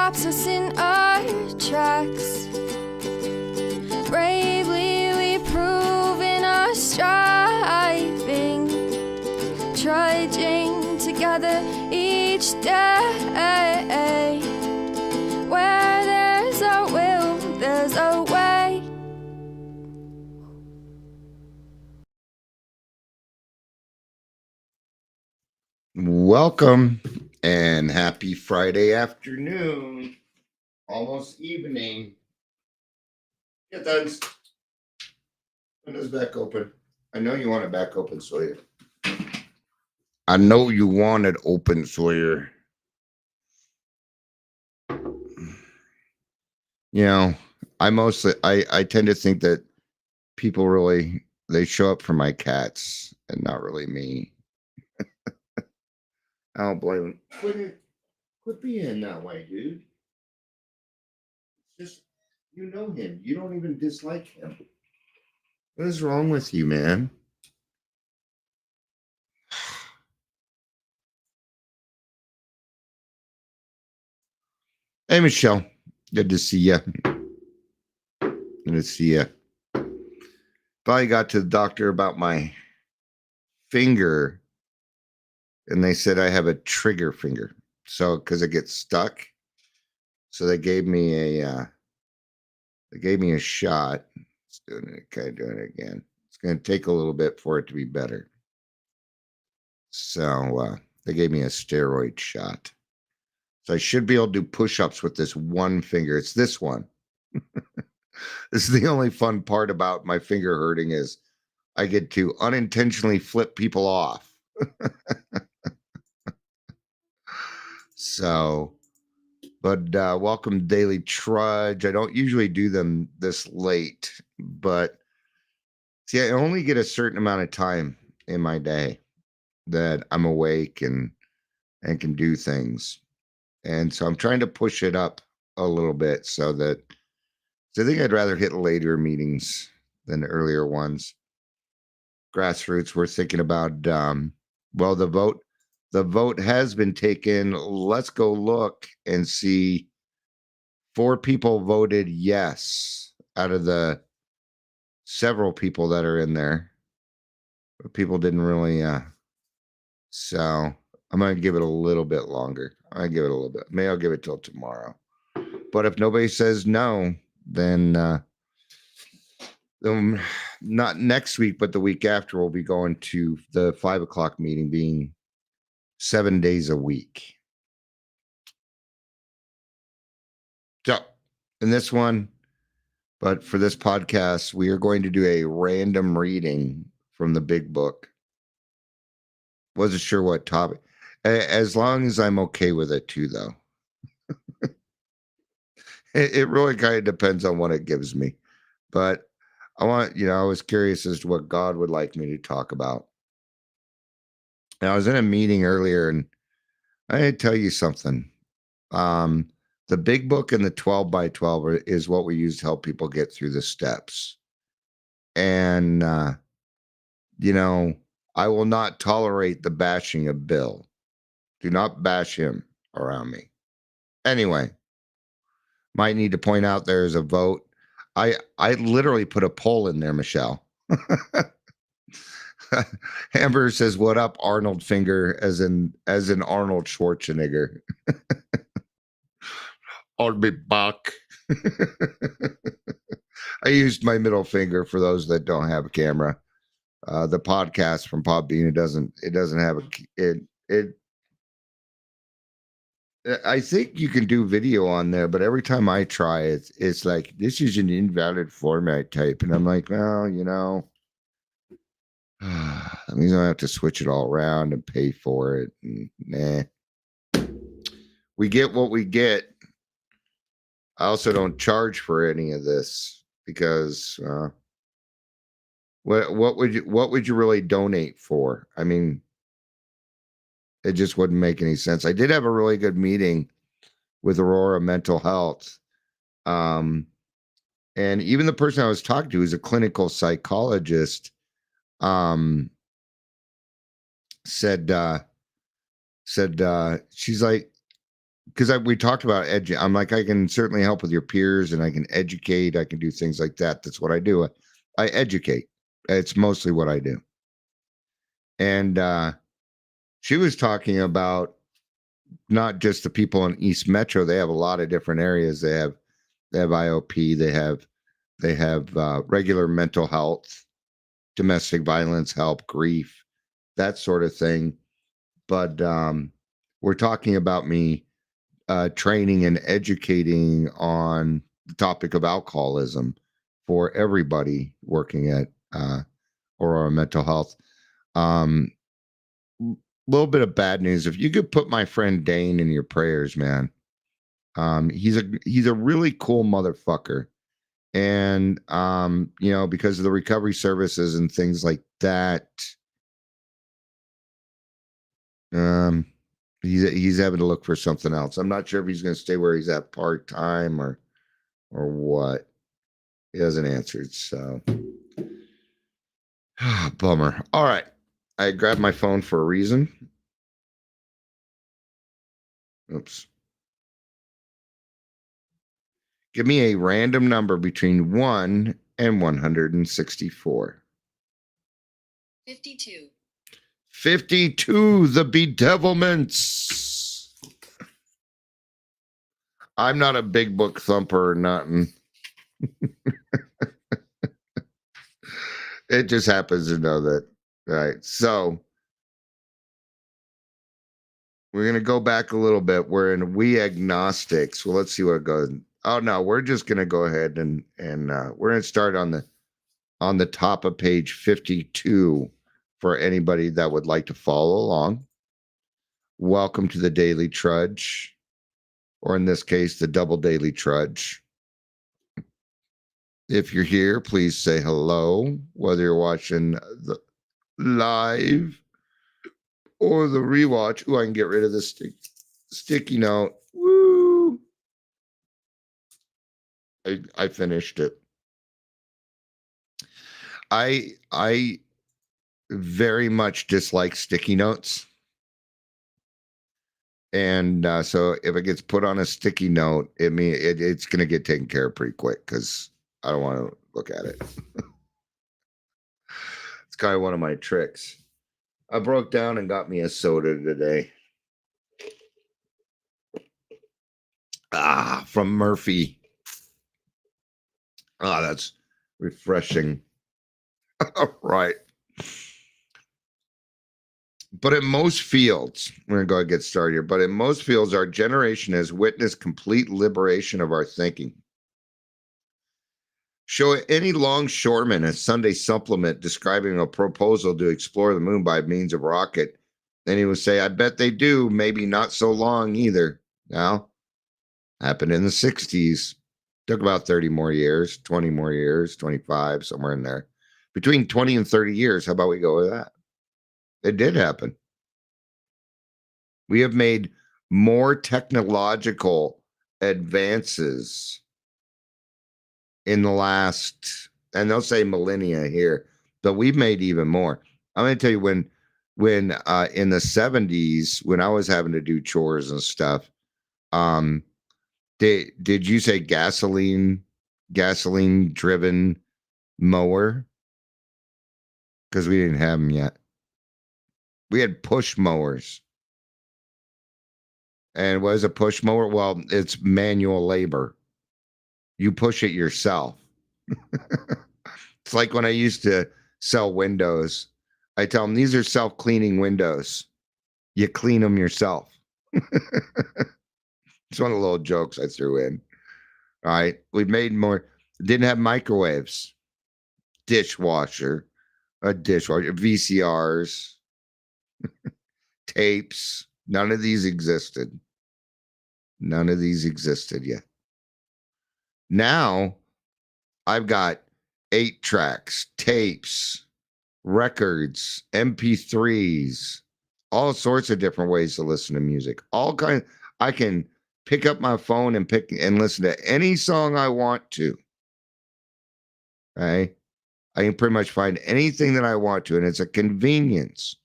stops us in our tracks. Bravely we prove in our striving, trudging together each day. Where there's a will, there's a way. Welcome and happy Friday afternoon, almost evening. Get done. Window's back open. I know you want it back open, Sawyer. I know you want it open, Sawyer. You know, I tend to think that people really they show up for my cats and not really me. I don't blame them. Quit being that way, dude. It's just you know him. You don't even dislike him. What is wrong with you, man? Hey, Michelle. Good to see you. Good to see you. Finally got to the doctor about my finger, and they said I have a trigger finger. So, because it gets stuck, so they gave me a shot. It's doing it again. It's going to take a little bit for it to be better. So they gave me a steroid shot. So I should be able to do push-ups with this one finger. It's this one. This is the only fun part about my finger hurting is I get to unintentionally flip people off. So, but welcome Daily Trudge. I don't usually do them this late, but see, I only get a certain amount of time in my day that I'm awake and can do things. And so I'm trying to push it up a little bit so I think I'd rather hit later meetings than earlier ones. Grassroots, we're thinking about, well, the vote has been taken. Let's go look and see. 4 people voted yes out of the several people that are in there. But people didn't really, so I'm going to give it a little bit longer. I'll give it a little bit. Maybe I'll give it till tomorrow. But if nobody says no, then not next week, but the week after, we'll be going to the 5 o'clock meeting, being 7 days a week. So in this one, but for this podcast, we are going to do a random reading from the big book. Wasn't sure what topic. As long as I'm okay with it too, though. It really kind of depends on what it gives me. But I was curious as to what God would like me to talk about. And I was in a meeting earlier, and I had to tell you something. The big book and the 12 by 12 is what we use to help people get through the steps. And, I will not tolerate the bashing of Bill. Do not bash him around me. Anyway, might need to point out there is a vote. I literally put a poll in there, Michelle. Amber says, "What up, Arnold Finger?" As in Arnold Schwarzenegger. I'll be back. I used my middle finger for those that don't have a camera. The podcast from Podbean, it doesn't have it. I think you can do video on there, but every time I try it, it's like, this is an invalid format type. And I'm like, well, that means I have to switch it all around and pay for it. And, nah. We get what we get. I also don't charge for any of this because what would you really donate for? I mean, it just wouldn't make any sense. I did have a really good meeting with Aurora Mental Health. And even the person I was talking to, who's a clinical psychologist, said she's like, because we talked about I'm like, I can certainly help with your peers and I can educate. I can do things like that. That's what I do. I educate. It's mostly what I do. And she was talking about not just the people in East Metro. They have a lot of different areas. They have IOP. They have regular mental health, domestic violence help, grief, that sort of thing. But we're talking about me training and educating on the topic of alcoholism for everybody working at Aurora Mental Health. Little bit of bad news. If you could put my friend Dane in your prayers, man. He's a really cool motherfucker. And because of the recovery services and things like that, he's having to look for something else. I'm not sure if he's going to stay where he's at part-time or what. He hasn't answered, so bummer. All right. I grabbed my phone for a reason. Oops. Give me a random number between 1 and 164. 52. 52, the bedevilments. I'm not a big book thumper or nothing. It just happens to know that. All right. So we're going to go back a little bit. We're in We Agnostics. Well, let's see what it goes. Oh, no, we're just going to go ahead and we're going to start on the top of page 52 for anybody that would like to follow along. Welcome to the Daily Trudge, or in this case, the Double Daily Trudge. If you're here, please say hello, whether you're watching the live or the rewatch. Ooh, I can get rid of this sticky note. Woo! I finished it. I very much dislike sticky notes. And so if it gets put on a sticky note, it's going to get taken care of pretty quick because I don't want to look at it. It's kind of one of my tricks. I broke down and got me a soda today. From Murphy. That's refreshing. All right. But in most fields, we're going to go ahead and get started here. But in most fields, our generation has witnessed complete liberation of our thinking. Show any longshoreman a Sunday supplement describing a proposal to explore the moon by means of rocket, and he would say, I bet they do, maybe not so long either. Now, happened in the 60s. Took about 30 more years, 20 more years, 25, somewhere in there. Between 20 and 30 years, how about we go with that? It did happen. We have made more technological advances in the last, and they'll say millennia here, but we've made even more. I'm going to tell you when in the 70s, when I was having to do chores and stuff, did you say gasoline driven mower? Because we didn't have them yet. We had push mowers. And what is a push mower? Well, it's manual labor. You push it yourself. It's like when I used to sell windows. I tell them, these are self-cleaning windows. You clean them yourself. It's one of the little jokes I threw in. All right. We made more. Didn't have microwaves. Dishwasher. VCRs. Tapes. None of these existed. None of these existed yet. Now, I've got 8 tracks, tapes, records, MP3s, all sorts of different ways to listen to music. I can pick up my phone and listen to any song I want to. Okay? I can pretty much find anything that I want to, and it's a convenience.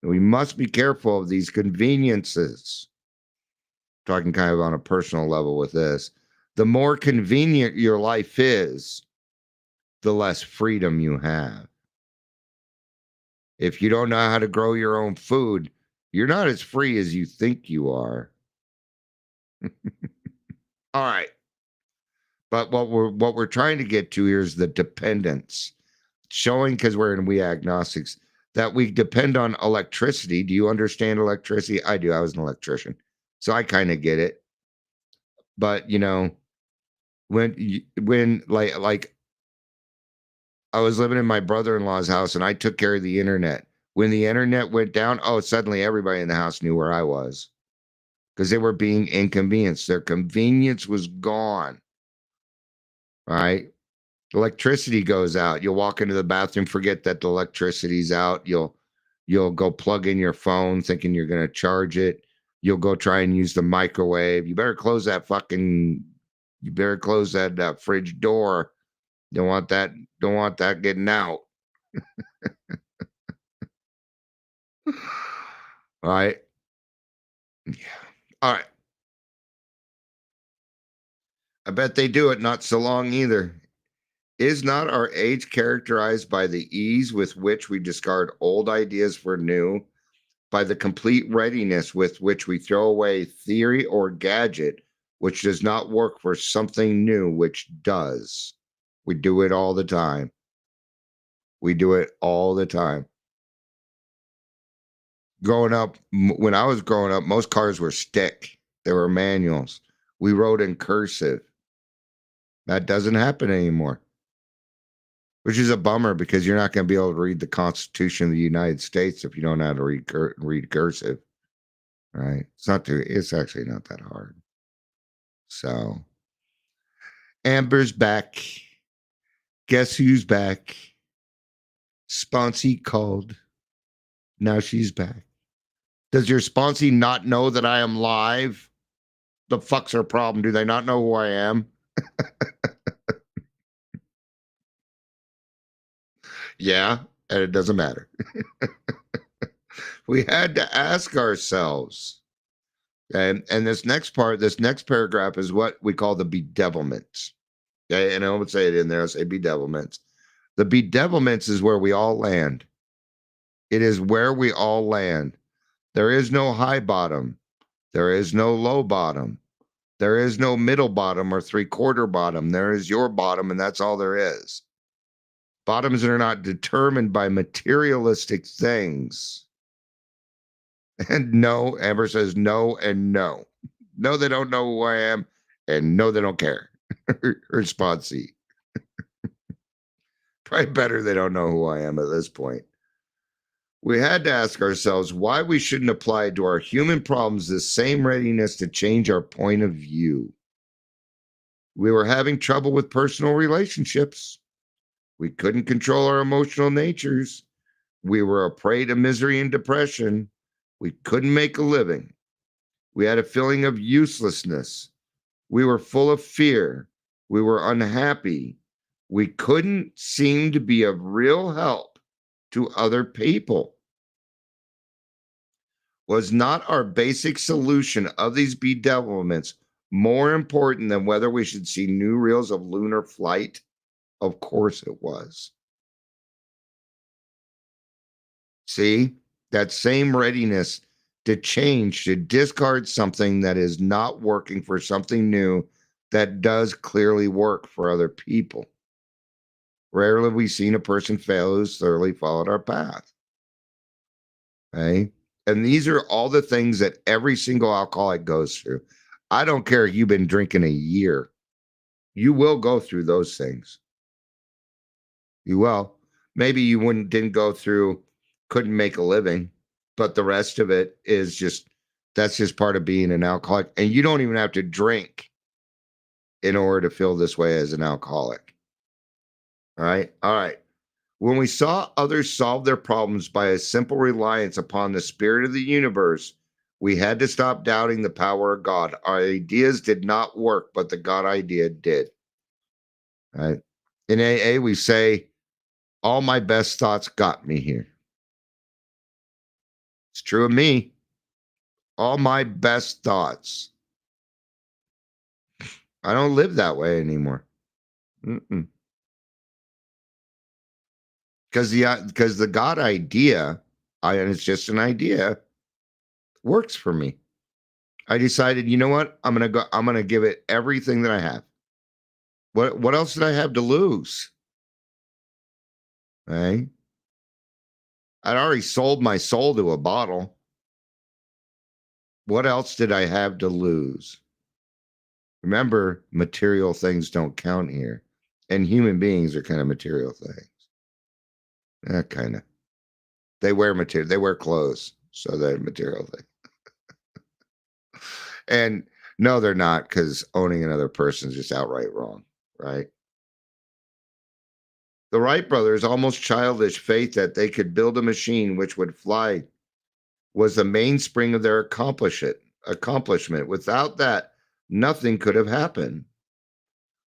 And we must be careful of these conveniences. talking kind of on a personal level with this, the more convenient your life is, the less freedom you have. If you don't know how to grow your own food, you're not as free as you think you are. All right. But what we're trying to get to here is the dependence. Showing, because we agnostics, that we depend on electricity. Do you understand electricity? I do. I was an electrician. So I kind of get it. But when like I was living in my brother-in-law's house and I took care of the internet. When the internet went down, suddenly everybody in the house knew where I was because they were being inconvenienced. Their convenience was gone. Right? Electricity goes out. You'll walk into the bathroom, forget that the electricity's out. You'll go plug in your phone thinking you're going to charge it. You'll go try and use the microwave. You better close that fridge door. Don't want that getting out. All right. Yeah. All right. I bet they do it not so long either. Is not our age characterized by the ease with which we discard old ideas for new, by the complete readiness with which we throw away theory or gadget which does not work for something new which does? We do it all the time. We do it all the time. When I was growing up, most cars were stick. They were manuals. We wrote in cursive. That doesn't happen anymore, which is a bummer because you're not going to be able to read the Constitution of the United States if you don't know how to read cursive, right? It's actually not that hard. So, Amber's back. Guess who's back? Sponsy called. Now she's back. Does your sponsee not know that I am live? The fuck's her problem? Do they not know who I am? Yeah, and it doesn't matter. We had to ask ourselves. And this next paragraph is what we call the bedevilments. Okay, and I would say it in there. I'll say bedevilments. The bedevilments is where we all land. It is where we all land. There is no high bottom. There is no low bottom. There is no middle bottom or three-quarter bottom. There is your bottom, and that's all there is. Bottoms are not determined by materialistic things. And no, Amber says no and no. No, they don't know who I am, and no, they don't care. Her sponsee. Probably better they don't know who I am at this point. We had to ask ourselves why we shouldn't apply to our human problems the same readiness to change our point of view. We were having trouble with personal relationships. We couldn't control our emotional natures. We were a prey to misery and depression. We couldn't make a living. We had a feeling of uselessness. We were full of fear. We were unhappy. We couldn't seem to be of real help to other people. Was not our basic solution of these bedevilments more important than whether we should see new reels of lunar flight? Of course it was. See, that same readiness to change, to discard something that is not working for something new that does clearly work for other people. Rarely have we seen a person fail who's thoroughly followed our path. Okay? And these are all the things that every single alcoholic goes through. I don't care if you've been drinking a year. You will go through those things. You will. Maybe you didn't go through, couldn't make a living, but the rest of it is that's just part of being an alcoholic. And you don't even have to drink in order to feel this way as an alcoholic. All right. All right. When we saw others solve their problems by a simple reliance upon the spirit of the universe, we had to stop doubting the power of God. Our ideas did not work, but the God idea did. All right. In AA, we say, all my best thoughts got me here. It's true of me. All my best thoughts I don't live that way anymore. Mm-mm. Because the God idea, and it's just an idea, works for me. I decided, you know what? I'm gonna go. I'm gonna give it everything that I have. What else did I have to lose? Right? I'd already sold my soul to a bottle. What else did I have to lose? Remember, material things don't count here, and human beings are kind of material things. Kind of. They wear material. They wear clothes, so they're material thing. And no, they're not, because owning another person is just outright wrong, right? The Wright brothers' almost childish faith that they could build a machine which would fly was the mainspring of their accomplishment. Without that, nothing could have happened.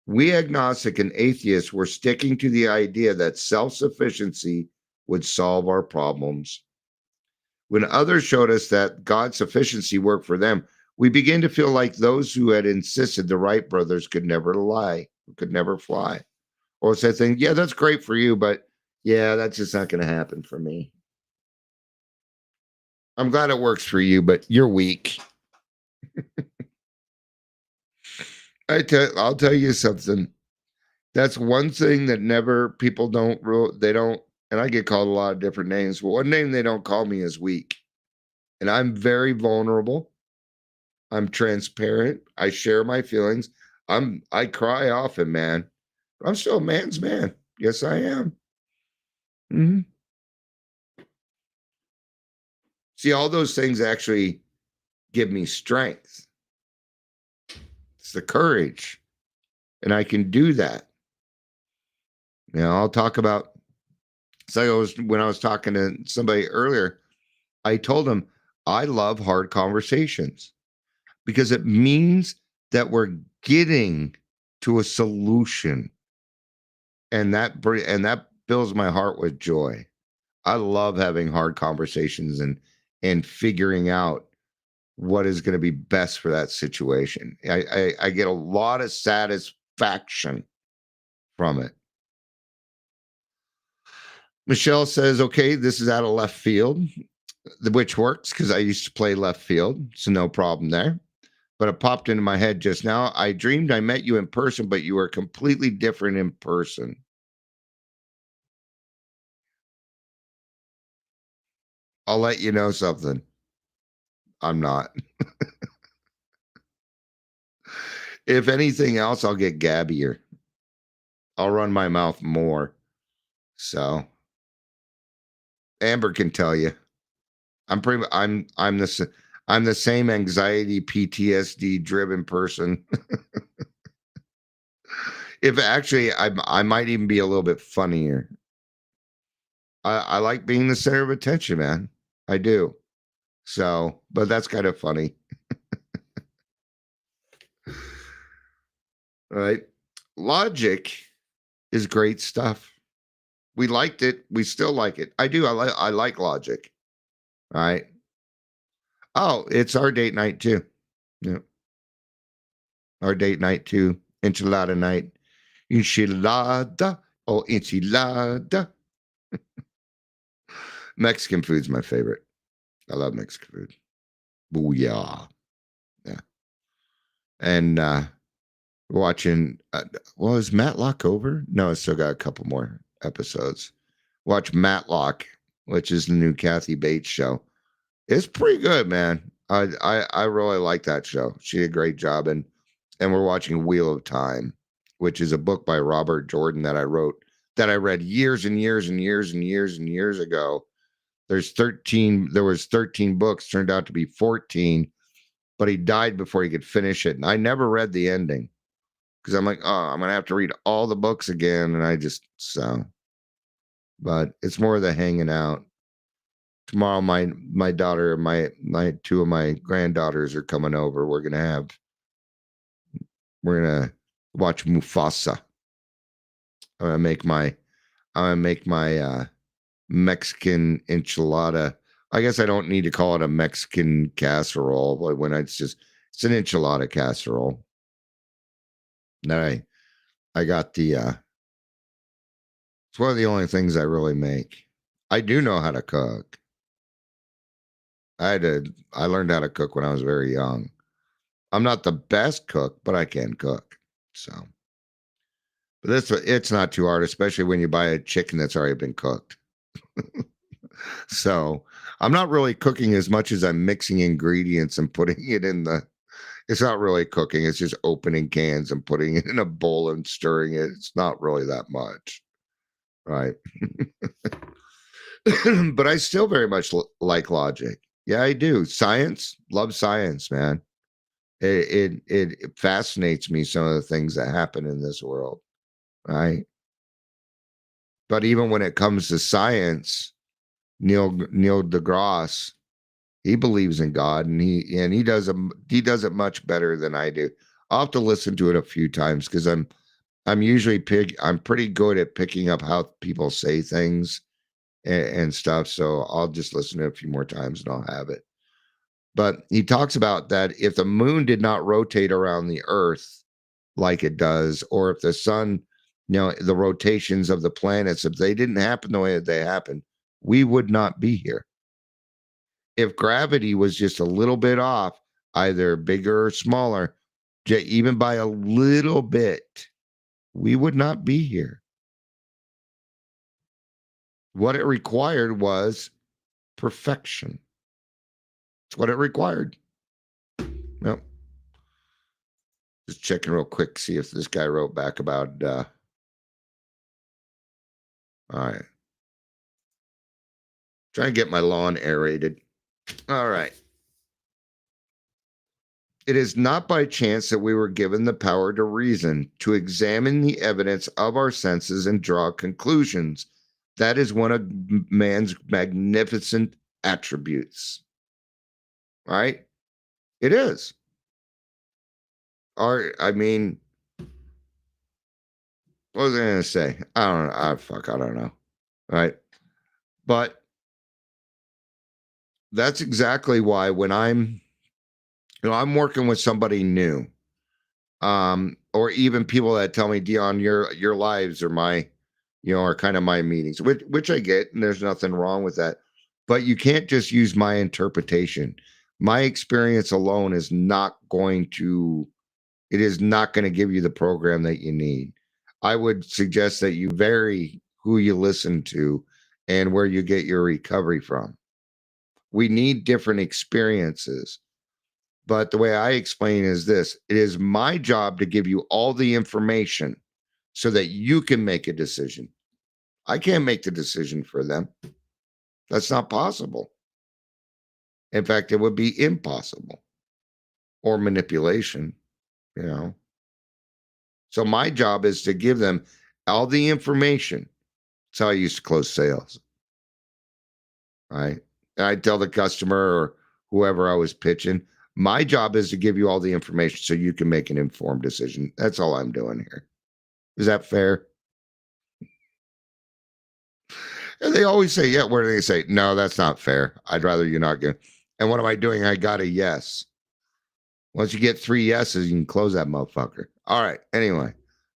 We agnostic and atheists were sticking to the idea that self-sufficiency would solve our problems. When others showed us that God's sufficiency worked for them, we began to feel like those who had insisted the Wright brothers could never fly. Or say things, yeah, that's great for you, but yeah, that's just not going to happen for me. I'm glad it works for you, but you're weak. I'll tell you something. That's one thing that they don't, and I get called a lot of different names, but one name they don't call me is weak. And I'm very vulnerable. I'm transparent. I share my feelings. I cry often, man. I'm still a man's man. Yes, I am. Mm-hmm. See, all those things actually give me strength. It's the courage. And I can do that. I'll talk about, when I was talking to somebody earlier, I told them I love hard conversations because it means that we're getting to a solution. And that fills my heart with joy. I love having hard conversations and figuring out what is going to be best for that situation. I get a lot of satisfaction from it. Michelle says, okay, this is out of left field, which works because I used to play left field, so no problem there. But it popped into my head just now. I dreamed I met you in person, but you were completely different in person. I'll let you know something. I'm not. If anything else, I'll get gabbier. I'll run my mouth more. So Amber can tell you. I'm the same anxiety, PTSD driven person. If actually I might even be a little bit funnier. I like being the center of attention, man. I do. So, but that's kind of funny. All right. Logic is great stuff. We liked it. We still like it. I do. I like Logic. All right. Oh, it's our date night too. Yeah. Our date night too. Enchilada night. Enchilada. Oh, enchilada. Mexican food's my favorite. I love Mexican food. Booyah. Yeah. And watching, is Matlock over? No, I still got a couple more episodes. Watch Matlock, which is the new Kathy Bates show. It's pretty good, man. I really like that show. She did a great job. And we're watching Wheel of Time, which is a book by Robert Jordan that I wrote, that I read years and years and years and years and years ago. There was 13 books, turned out to be 14, but he died before he could finish it. And I never read the ending because I'm like, oh, I'm going to have to read all the books again. And but it's more of the hanging out. Tomorrow, my daughter, my two of my granddaughters are coming over. We're gonna watch Mufasa. I'm gonna make my Mexican enchilada. I guess I don't need to call it a Mexican casserole, but it's an enchilada casserole. that I got the it's one of the only things I really make. I do know how to cook. I learned how to cook when I was very young. I'm not the best cook, but I can cook. So, but it's not too hard, especially when you buy a chicken that's already been cooked. So, I'm not really cooking as much as I'm mixing ingredients and putting it in the. It's not really cooking. It's just opening cans and putting it in a bowl and stirring it. It's not really that much, right? But I still very much like logic. Yeah, I do. Science, love science, man. It fascinates me, some of the things that happen in this world, right? But even when it comes to science, Neil deGrasse, he believes in God, and he does it much better than I do. I'll have to listen to it a few times because I'm usually I'm pretty good at picking up how people say things and stuff. So I'll just listen to it a few more times and I'll have it. But he talks about that if the moon did not rotate around the earth like it does, or if the sun, the rotations of the planets, if they didn't happen the way that they happen, we would not be here. If gravity was just a little bit off, either bigger or smaller, even by a little bit, we would not be here. What it required was perfection. It's what it required. Yep. Just checking real quick, see if this guy wrote back about. All right. Trying to get my lawn aerated. All right. It is not by chance that we were given the power to reason, to examine the evidence of our senses and draw conclusions. That is one of man's magnificent attributes. Right? It is. I mean, what was I going to say? I don't know. I don't know. Right? But that's exactly why when I'm working with somebody new, or even people that tell me, Dion, your lives are my, are kind of my meetings, which I get, and there's nothing wrong with that. But you can't just use my interpretation. My experience alone is not going to give you the program that you need. I would suggest that you vary who you listen to and where you get your recovery from. We need different experiences. But the way I explain is this: it is my job to give you all the information so that you can make a decision. I can't make the decision for them. That's not possible. In fact, it would be impossible, or manipulation, So my job is to give them all the information. That's how I used to close sales. Right? And I tell the customer or whoever I was pitching, my job is to give you all the information so you can make an informed decision. That's all I'm doing here. Is that fair? And they always say, yeah, what do they say? No, that's not fair. I'd rather you not get. And what am I doing? I got a yes. Once you get 3 yeses, you can close that motherfucker. All right. Anyway,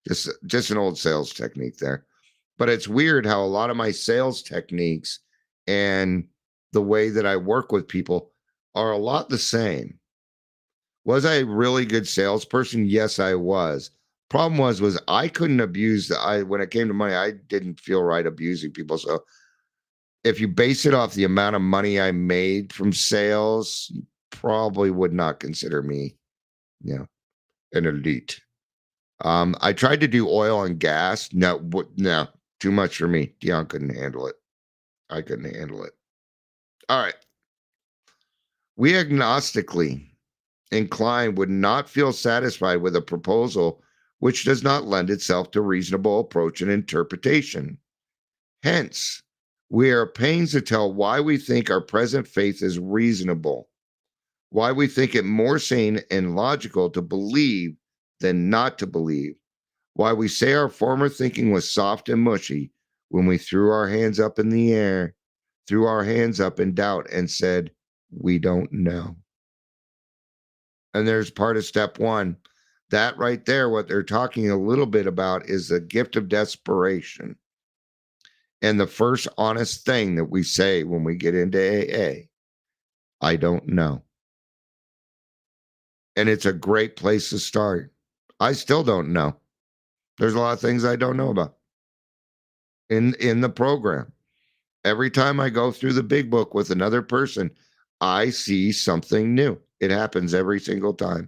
just an old sales technique there. But it's weird how a lot of my sales techniques and the way that I work with people are a lot the same. Was I a really good salesperson? Yes, I was. Problem was I couldn't abuse when it came to money, I didn't feel right abusing people. So if you base it off the amount of money I made from sales, you probably would not consider me, an elite. I tried to do oil and gas. No, too much for me. Dion couldn't handle it. I couldn't handle it. All right. We agnostically inclined would not feel satisfied with a proposal which does not lend itself to reasonable approach and interpretation. Hence, we are at pains to tell why we think our present faith is reasonable, why we think it more sane and logical to believe than not to believe, why we say our former thinking was soft and mushy when we threw our hands up in the air, threw our hands up in doubt and said, we don't know. And there's part of step 1. That right there, what they're talking a little bit about is the gift of desperation. And the first honest thing that we say when we get into AA, I don't know. And it's a great place to start. I still don't know. There's a lot of things I don't know about in the program. Every time I go through the big book with another person, I see something new. It happens every single time.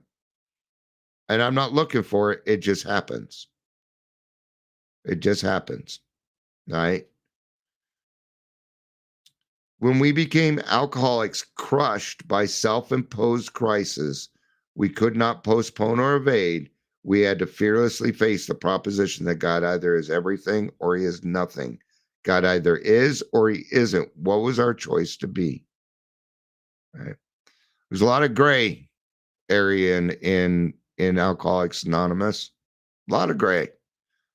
And I'm not looking for it. It just happens. It just happens. Right? When we became alcoholics crushed by self-imposed crisis, we could not postpone or evade. We had to fearlessly face the proposition that God either is everything or he is nothing. God either is or he isn't. What was our choice to be? Right? There's a lot of gray area in Alcoholics Anonymous. A lot of gray.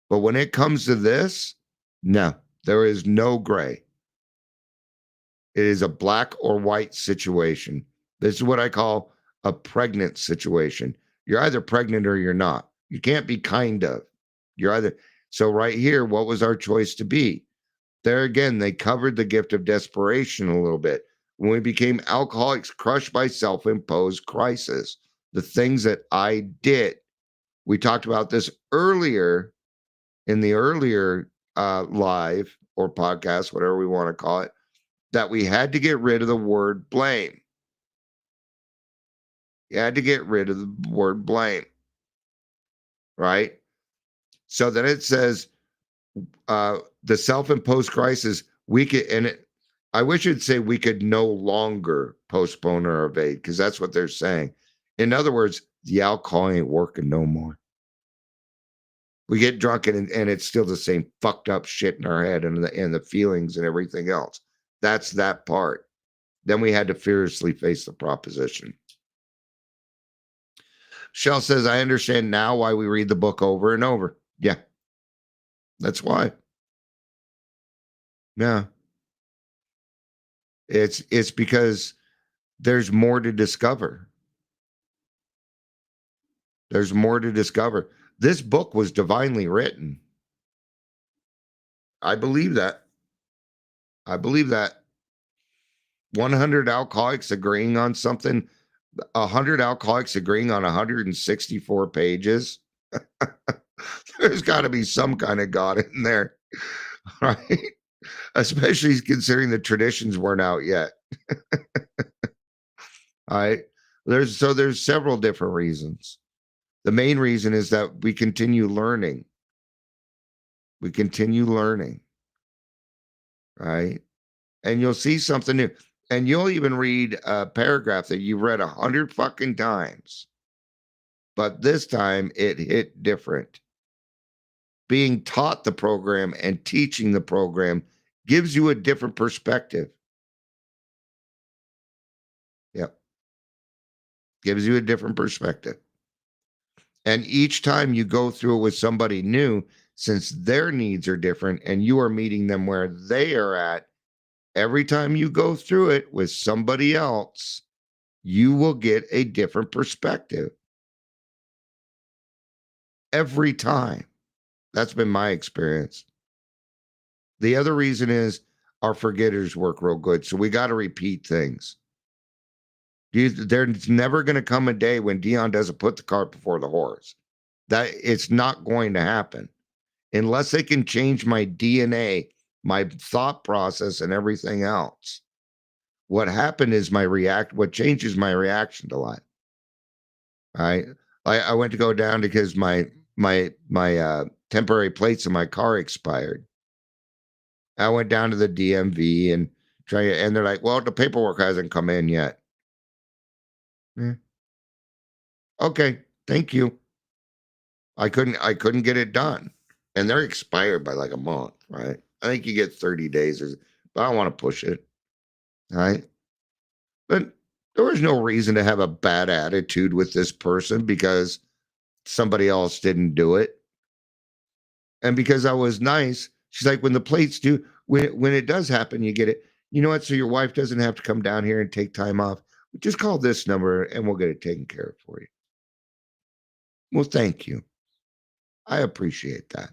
But when it comes to this, no, there is no gray. It is a black or white situation. This is what I call a pregnant situation. You're either pregnant or you're not. You can't be kind of. You're either. So right here, what was our choice to be? There again, they covered the gift of desperation a little bit. When we became alcoholics crushed by self-imposed crisis, the things that I did. We talked about this earlier in the earlier live or podcast, whatever we want to call it, that we had to get rid of the word blame. You had to get rid of the word blame, right? So that it says the self-imposed crisis, we could, and it, I wish it'd say we could no longer postpone or evade, because that's what they're saying. In other words, the alcohol ain't working no more. We get drunk and it's still the same fucked up shit in our head and the feelings and everything else. That's that part. Then we had to fearlessly face the proposition. Shell says, I understand now why we read the book over and over. Yeah. That's why. Yeah. It's because there's more to discover. There's more to discover. This book was divinely written. I believe that. I believe that. 100 alcoholics agreeing on something, 100 alcoholics agreeing on 164 pages. There's got to be some kind of God in there, right? Especially considering the traditions weren't out yet. All right. There's several different reasons. The main reason is that we continue learning. We continue learning. Right? And you'll see something new. And you'll even read a paragraph that you've read 100 fucking times. But this time it hit different. Being taught the program and teaching the program gives you a different perspective. Yep. Gives you a different perspective. And each time you go through it with somebody new, since their needs are different and you are meeting them where they are at, every time you go through it with somebody else, you will get a different perspective. Every time. That's been my experience. The other reason is our forgetters work real good. So we got to repeat things. There's never going to come a day when Dion doesn't put the cart before the horse. That it's not going to happen unless they can change my DNA, my thought process, and everything else. What happened is what changes my reaction to life. I went to go down because my temporary plates in my car expired. I went down to the DMV and they're like, well, the paperwork hasn't come in yet. Yeah. Okay, thank you. I couldn't get it done. And they're expired by like a month, right? I think you get 30 days, but I don't want to push it. Right? But there was no reason to have a bad attitude with this person because somebody else didn't do it. And because I was nice, she's like, when the plates do, when it does happen, you get it. You know what? So your wife doesn't have to come down here and take time off. Just call this number and we'll get it taken care of for you. Well, thank you. I appreciate that.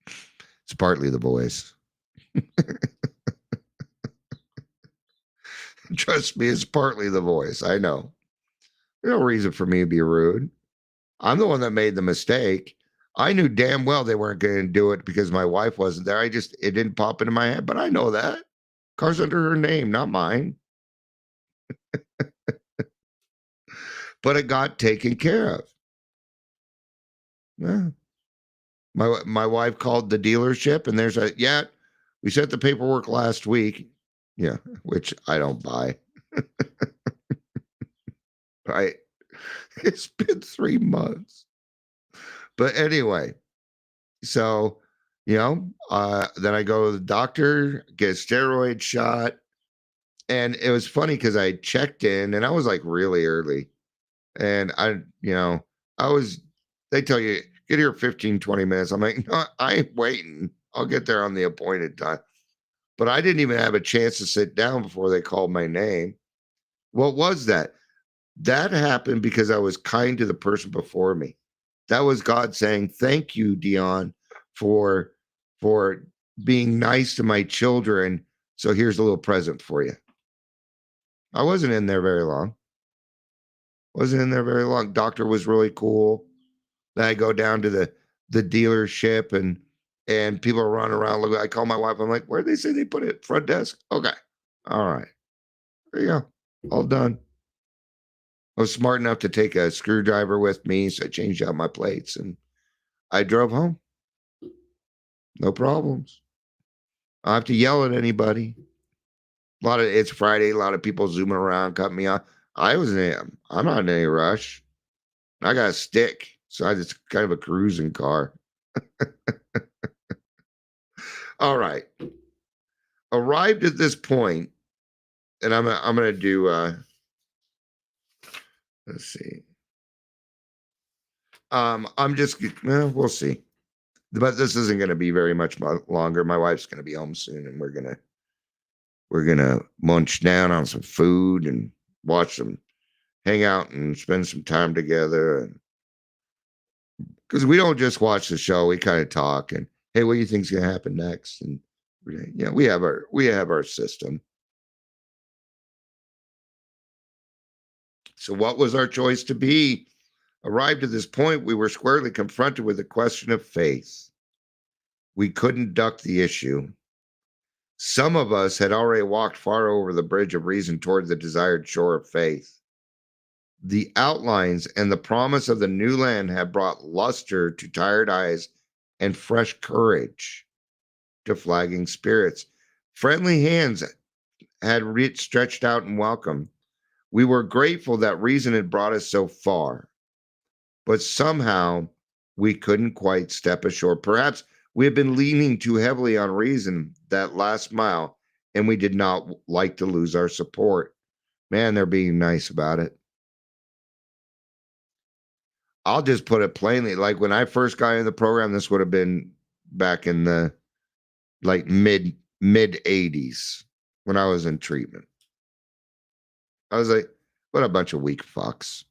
It's partly the voice. Trust me, it's partly the voice. I know. There's no reason for me to be rude. I'm the one that made the mistake. I knew damn well they weren't going to do it because my wife wasn't there. It didn't pop into my head, but I know that. Car's under her name, not mine. But it got taken care of. Yeah. My wife called the dealership and there's we sent the paperwork last week. Yeah, which I don't buy. Right. It's been 3 months. But anyway, so then I go to the doctor, get a steroid shot. And it was funny because I checked in and I was like really early. And they tell you, get here 15, 20 minutes. I'm like, no, I ain't waiting. I'll get there on the appointed time. But I didn't even have a chance to sit down before they called my name. What was that? That happened because I was kind to the person before me. That was God saying, thank you, Dion, for being nice to my children. So here's a little present for you. I wasn't in there very long. Doctor was really cool. Then I go down to the dealership and people are running around. Look, I call my wife. I'm like, where did they say they put it? Front desk. Okay. All right. There you go. All done. I was smart enough to take a screwdriver with me, so I changed out my plates and I drove home. No problems. I don't have to yell at anybody. It's Friday. A lot of people zooming around, cutting me off. I'm not in any rush. I got a stick, so it's kind of a cruising car. All right. Arrived at this point, and I'm gonna do. Let's see. We'll see. But this isn't going to be very much longer. My wife's going to be home soon, and we're gonna munch down on some food and hang out and spend some time together. Because we don't just watch the show, we kind of talk and, hey, what do you think's gonna happen next? And we have our system. So what was our choice to be? Arrived at this point, we were squarely confronted with the question of faith. We couldn't duck the issue. Some of us had already walked far over the bridge of reason toward the desired shore of faith. The outlines and the promise of the new land had brought luster to tired eyes and fresh courage to flagging spirits. Friendly hands had stretched out in welcome. We were grateful that reason had brought us so far, but somehow we couldn't quite step ashore. Perhaps we had been leaning too heavily on reason that last mile, and we did not like to lose our support. Man, they're being nice about it. I'll just put it plainly. Like when I first got in the program, this would have been back in the mid 80s when I was in treatment. I was like, what a bunch of weak fucks.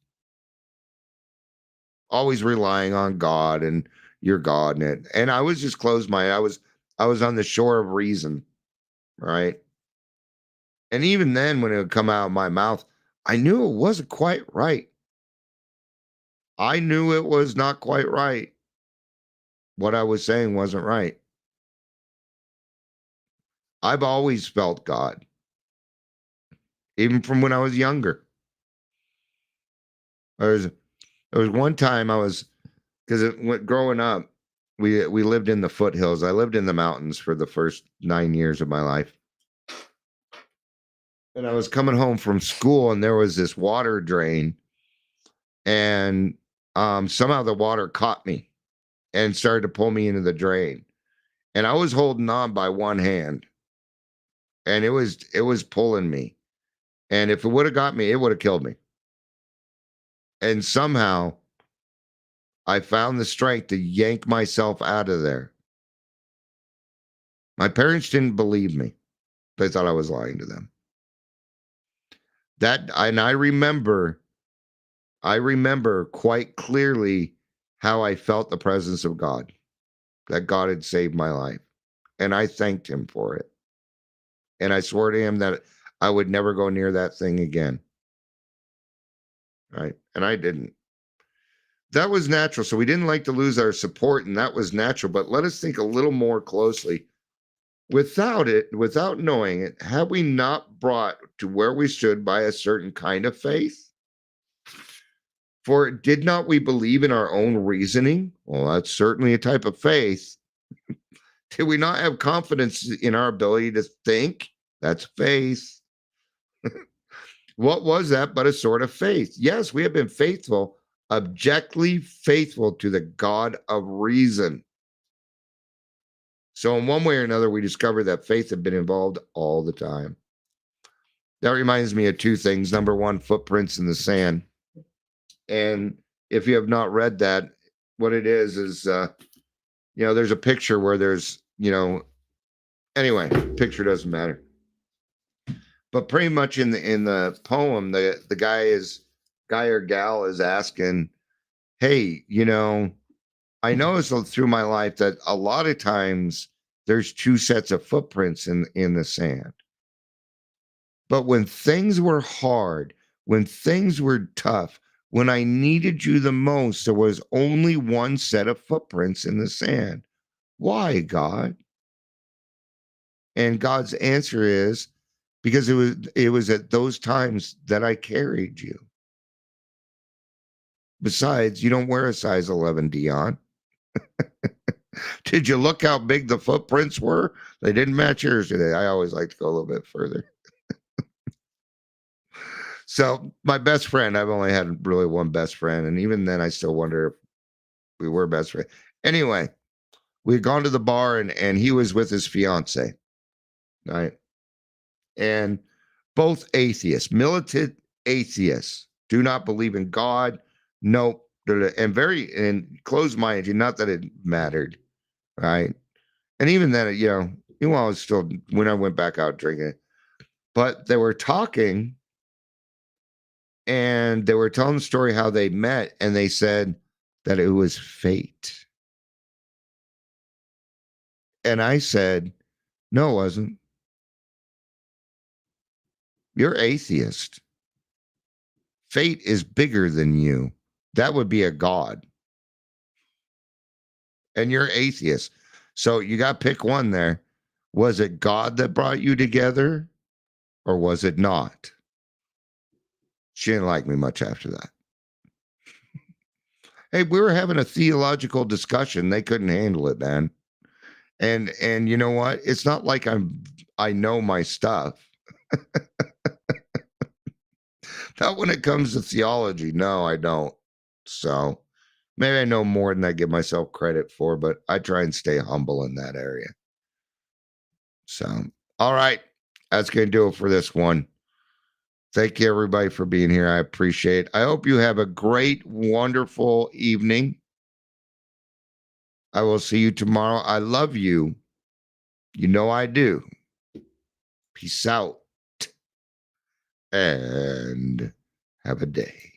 Always relying on God and your God and I was just closed my I was on the shore of reason, right? And even then when it would come out of my mouth, I knew it wasn't quite right. I knew it was not quite right. What I was saying wasn't right. I've always felt God, even from when I was younger. There was one time growing up, we lived in the foothills. I lived in the mountains for the first 9 years of my life. And I was coming home from school and there was this water drain and somehow the water caught me and started to pull me into the drain. And I was holding on by one hand and it was pulling me. And if it would have got me, it would have killed me. And somehow I found the strength to yank myself out of there. My parents didn't believe me. They thought I was lying to them. And I remember I remember quite clearly how I felt the presence of God, that God had saved my life. And I thanked him for it. And I swore to him that I would never go near that thing again. Right. And I didn't. That was natural. So we didn't like to lose our support, and that was natural. But let us think a little more closely. Without it, without knowing it, have we not brought to where we stood by a certain kind of faith? For did not we believe in our own reasoning? Well, that's certainly a type of faith. Did we not have confidence in our ability to think? That's faith. What was that but a sort of faith? Yes, we have been faithful, objectively faithful to the God of reason. So, in one way or another, we discovered that faith had been involved all the time. That reminds me of two things. Number one, footprints in the sand. And if you have not read that, what it is, there's a picture where there's, anyway, picture doesn't matter. But pretty much in the poem, the guy or gal is asking, hey, I noticed through my life that a lot of times there's two sets of footprints in the sand. But when things were hard, when things were tough, when I needed you the most, there was only one set of footprints in the sand. Why, God? And God's answer is because it was at those times that I carried you. Besides, you don't wear a size 11, Dion. Did you look how big the footprints were? They didn't match yours today. I always like to go a little bit further. So my best friend, I've only had really one best friend. And even then, I still wonder if we were best friends. Anyway, we'd gone to the bar and he was with his fiance. Right. And both atheists, militant atheists, do not believe in God. Nope. And closed-minded, not that it mattered. Right. And even then, I was still, when I went back out drinking, but they were talking and they were telling the story how they met, and they said that it was fate. And I said, no, it wasn't. You're atheist. Fate is bigger than you. That would be a God. And you're atheist. So you got to pick one there. Was it God that brought you together, or was it not? She didn't like me much after that. Hey, we were having a theological discussion. They couldn't handle it, man. And you know what? It's not like I know my stuff. Not when it comes to theology. No, I don't. So maybe I know more than I give myself credit for, but I try and stay humble in that area. So, all right. That's going to do it for this one. Thank you, everybody, for being here. I appreciate it. I hope you have a great, wonderful evening. I will see you tomorrow. I love you. You know I do. Peace out. And have a day.